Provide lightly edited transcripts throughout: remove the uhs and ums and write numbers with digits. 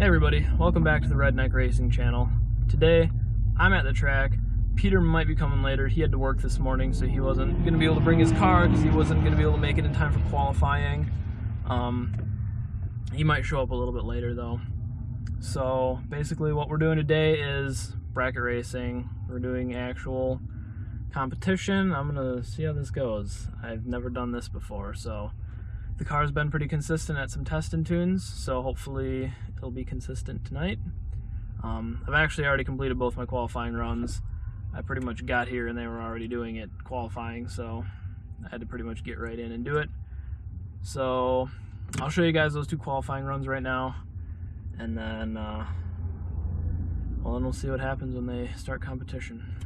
Hey everybody, welcome back to the Redneck Racing channel. Today, I'm at the track. Peter might be coming later. He had to work this morning, so he wasn't going to be able to bring his car because he wasn't going to be able to make it in time for qualifying. He might show up a little bit later though. So basically what we're doing today is bracket racing. We're doing actual competition. I'm going to see how this goes. I've never done this before, so the car's been pretty consistent at some test and tunes, so hopefully it'll be consistent tonight. I've actually already completed both my qualifying runs. I pretty much got here and they were already doing it qualifying, so I had to pretty much get right in and do it. So I'll show you guys those two qualifying runs right now, and then well, then we'll see what happens when they start competition.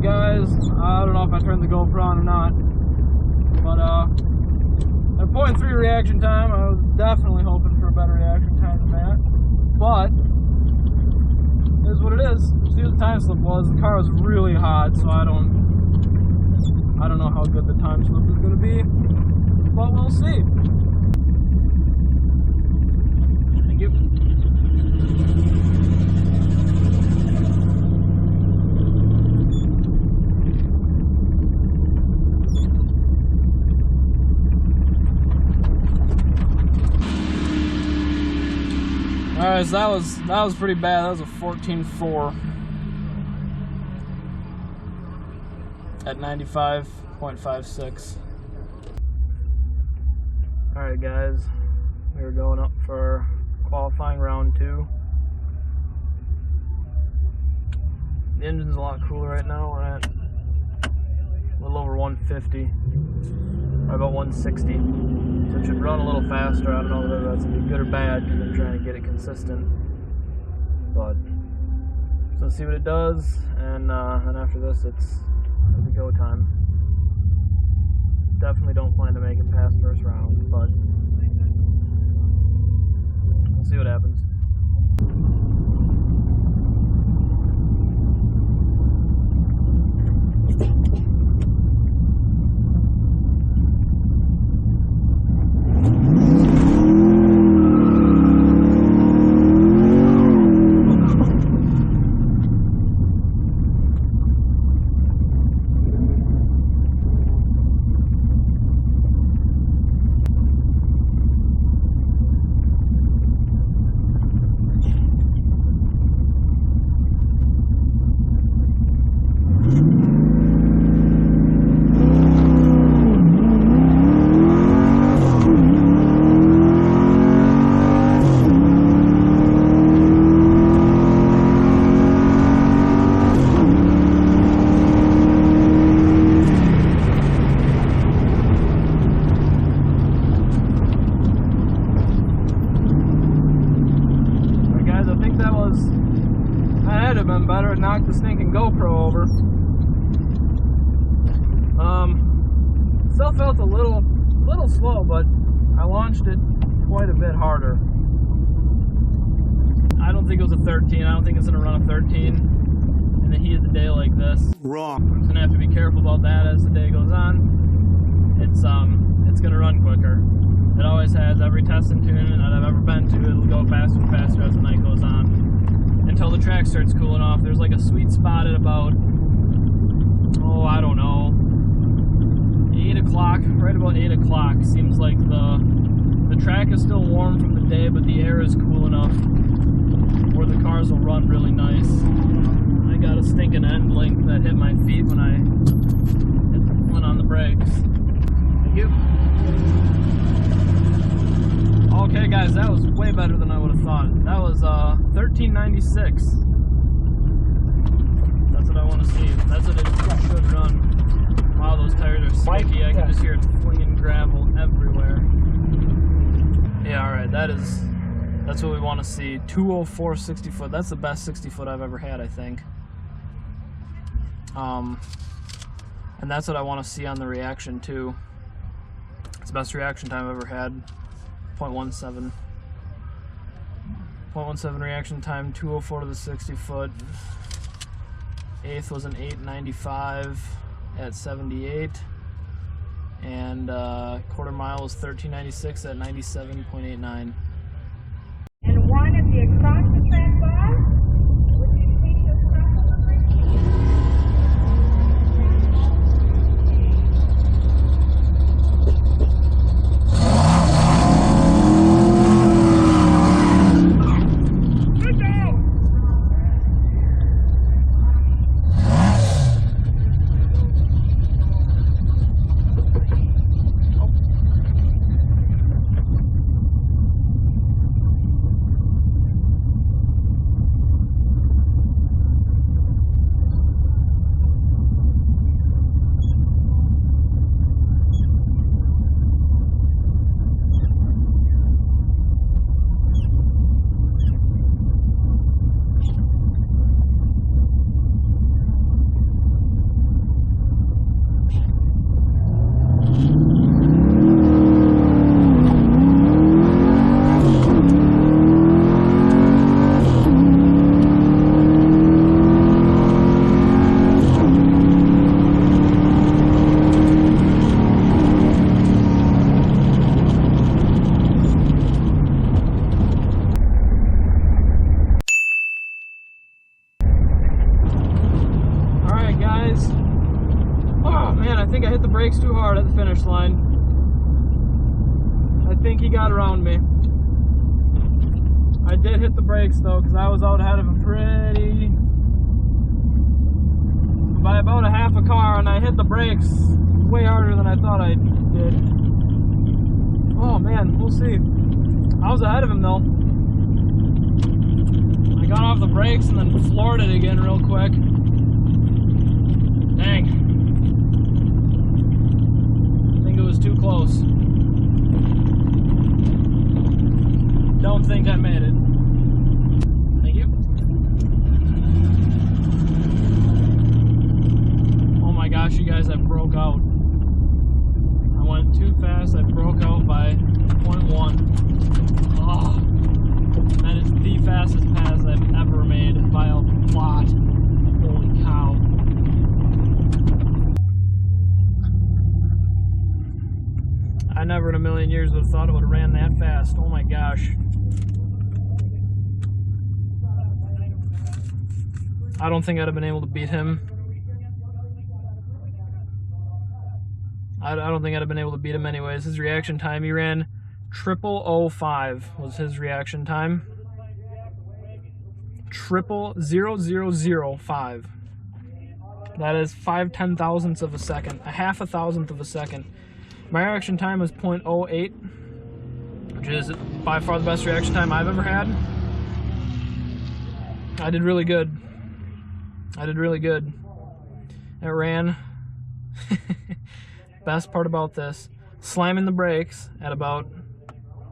Guys, I don't know if I turned the GoPro on or not, but at 0.3 reaction time, I was definitely hoping for a better reaction time than that, but it is what it is. See what the time slip was. The car was really hot, so I don't know how good the time slip is going to be, but we'll see. Thank you. Alright, so that was pretty bad. That was a 14.4 at 95.56. Alright guys, we're going up for qualifying round 2. The engine's a lot cooler right now. We're at a little over 150, or about 160. So it should run a little faster. I don't know whether that's going to be good or bad because I'm trying to get it consistent. But so let's see what it does, and then after this it'll be go time. Definitely don't plan to make it past first round, but we'll see what happens. That had to have been better. It knocked the stinking GoPro over. Still felt a little slow, but I launched it quite a bit harder. I don't think it was a 13. I don't think it's gonna run a 13 in the heat of the day like this. Wrong. I'm just gonna have to be careful about that as the day goes on. It's gonna run quicker. It always has. Every test and tune that I've ever been to, it'll go faster and faster as the night goes on, until the track starts cooling off. There's like a sweet spot at about, oh, I don't know, 8 o'clock, right about 8 o'clock. Seems like the track is still warm from the day, but the air is cool enough where the cars will run really nice. I got a stinking end link that hit my feet when I went on the brakes. Thank you. Okay guys, that was way better than I would have thought. That was 1396. That's what I want to see. That's what it should run. Wow, those tires are sticky. I can just hear it flinging gravel everywhere. Yeah, alright, that's what we want to see. 204 60 foot. That's the best 60 foot I've ever had, I think. And that's what I want to see on the reaction too. It's the best reaction time I've ever had. 0.17. 0.17 reaction time, 204 to the 60 foot. Eighth was an 895 at 78. And quarter mile was 1396 at 97.89. And one at the across the track bar. Would you take this I think I hit the brakes too hard at the finish line. I think he got around me. I did hit the brakes though, because I was out ahead of him by about a half a car, and I hit the brakes way harder than I thought I did. Oh man, we'll see. I was ahead of him though. I got off the brakes and then floored it again real quick. Dang. It was too close. Don't think I made it. Thank you. Oh my gosh, you guys, I broke out. I went too fast. I broke out by 0.1. Oh, that is the fastest pass I've ever made by a lot. Holy cow. I never in a million years would have thought I would have ran that fast. Oh my gosh. I don't think I'd have been able to beat him. I don't think I'd have been able to beat him anyways. His reaction time, he ran 0005 was his reaction time. 00005. That is 5/10,000ths of a second. A half a thousandth of a second. My reaction time was 0.08, which is by far the best reaction time I've ever had. I did really good. I did really good. It ran. Best part about this, slamming the brakes at about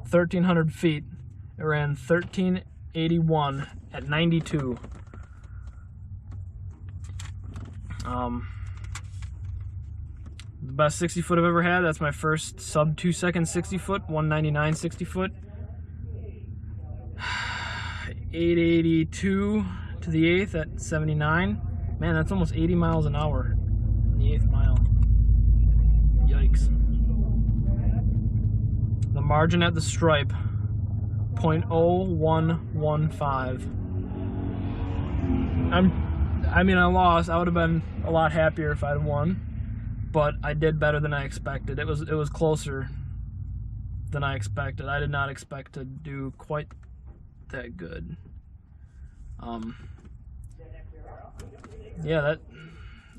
1,300 feet. It ran 1381 at 92. The best 60 foot I've ever had. That's my first sub 2 second 60 foot, 199 60 foot. 882 to the 8th at 79. Man, that's almost 80 miles an hour in the 8th mile. Yikes. The margin at the stripe, 0.0115. I mean, I lost. I would have been a lot happier if I'd won, but I did better than I expected. It was closer than I expected. I did not expect to do quite that good. Yeah,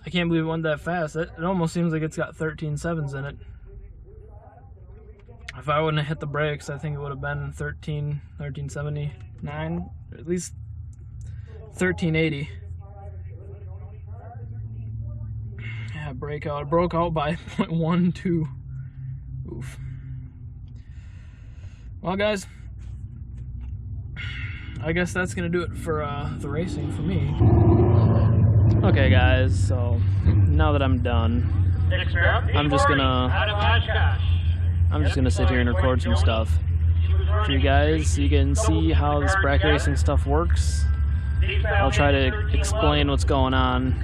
I can't believe it went that fast. It almost seems like it's got 13 sevens in it. If I wouldn't have hit the brakes, I think it would have been 1379, at least 1380. Yeah, breakout. It broke out by 0.12. Oof. Well, guys, I guess that's gonna do it for the racing for me. Okay, guys, so now that I'm done, I'm just gonna sit here and record some stuff for you guys so you can see how this bracket racing stuff works. I'll try to explain what's going on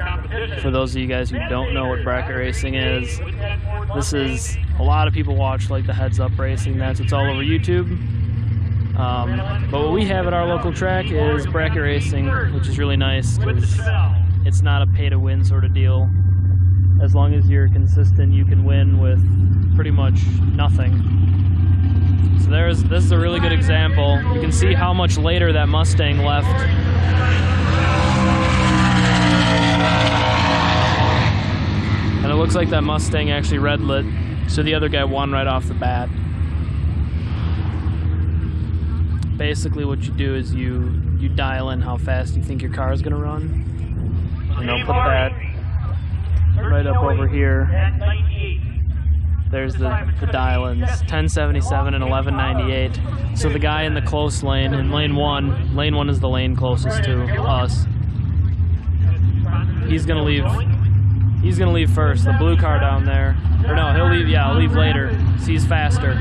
for those of you guys who don't know what bracket racing is. This is, a lot of people watch like the heads up racing, it's all over YouTube. But what we have at our local track is bracket racing, which is really nice because it's not a pay to win sort of deal. As long as you're consistent, you can win with pretty much nothing. So this is a really good example. You can see how much later that Mustang left. And it looks like that Mustang actually red lit, so the other guy won right off the bat. Basically what you do is you dial in how fast you think your car is going to run. And I'll put that right up over here. There's the dial-ins, 1077 and 1198. So the guy in the close lane, in lane one is the lane closest to us. He's gonna leave first. The blue car down there, or no, he'll leave later. So he's faster.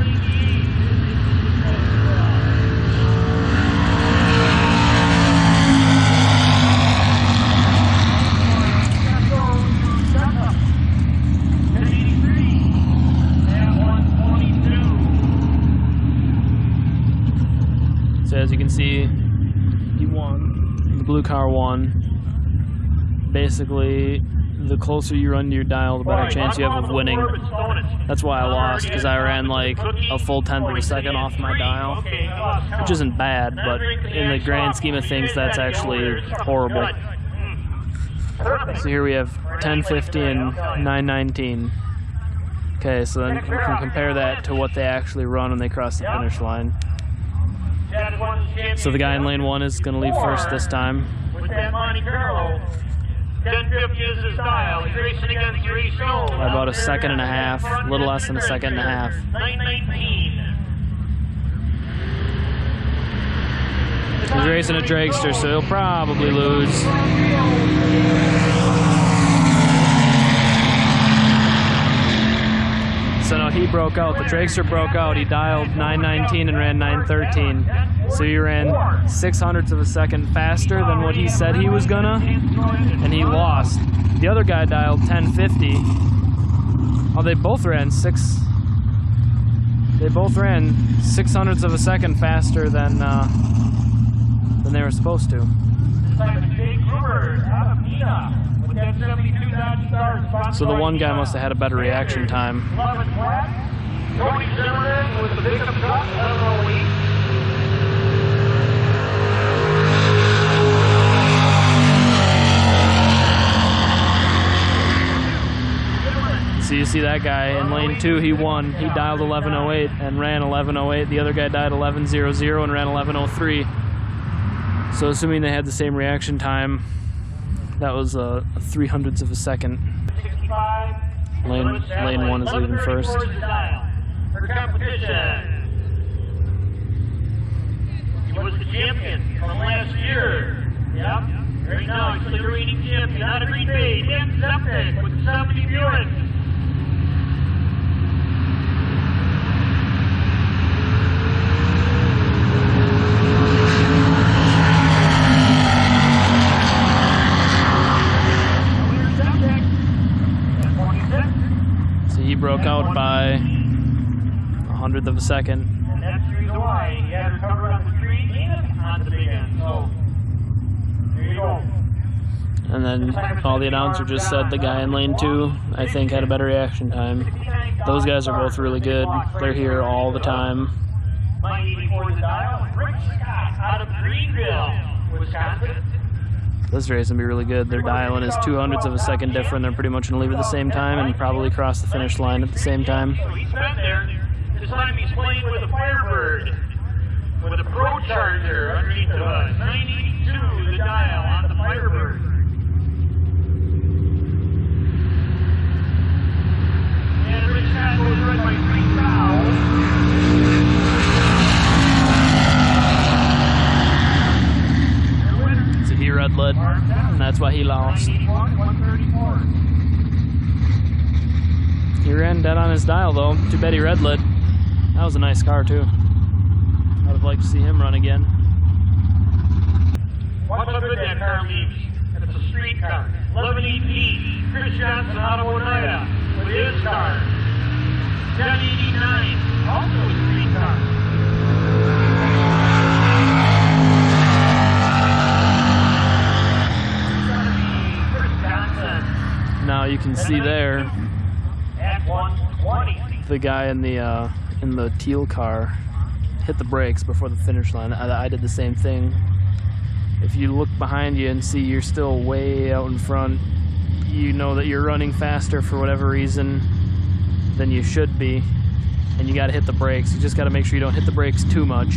So as you can see, he won. The blue car won. Basically, the closer you run to your dial, the better chance you have of winning. That's why I lost, because I ran like a full 10th of a second off my dial, which isn't bad, but in the grand scheme of things, that's actually horrible. So here we have 1050 and 919. Okay, so then we can compare that to what they actually run when they cross the finish line. So the guy in lane one is going to leave first this time. 1050 is his dial. He's racing against Reese Jones. By about a second and a half, a little less than a second and a half. 919. He's racing a dragster, so he'll probably lose. So no, he broke out. The dragster broke out. He dialed 919 and ran 913. So he ran 0.06 of a second faster than what he said he was gonna, and he lost. The other guy dialed 1050. Oh, they both ran 0.06 of a second faster than they were supposed to. So the one guy must have had a better reaction time. So you see that guy in lane 2, he won. He dialed 1108 and ran 1108. The other guy dialed 1100 and ran 1103. So assuming they had the same reaction time, that was a 0.03 of a second. Lane 1 is leaving first. For competition. He was the champion from last year. Yep. Right now he's the reigning champion out of Green Bay. Dan Zepnik with the 70 Buick. broke out by 1/100 of a second. And that's the reason why he had her covered on the tree and on the big end. So, there you go. And then all the announcer just said the guy in lane 2, I think, had a better reaction time. Those guys are both really good. They're here all the time. Line 84 the dial, Rick Scott out of Greenville, Wisconsin. This race is going to be really good. Their dialing is 2/100 of a second different. They're pretty much going to leave at the same time and probably cross the finish line at the same time. So he's been there. This time he's playing with a Firebird, with a Pro Charger underneath the hood. 982 the dial on the Firebird. And Rick Scott goes right by 3 fouls. So he red led, and that's why he lost. He ran dead on his dial though. Too bad he red led. That was a nice car too. I would have liked to see him run again. Watch how good that car leaves. It's a street car. 1118, Chris Johnson out of Oneida with his car. 1089, also a street car. Now you can see there At 120. the guy in the teal car hit the brakes before the finish line. I did the same thing. If you look behind you and see you're still way out in front, you know that you're running faster for whatever reason than you should be, and you got to hit the brakes. You just got to make sure you don't hit the brakes too much.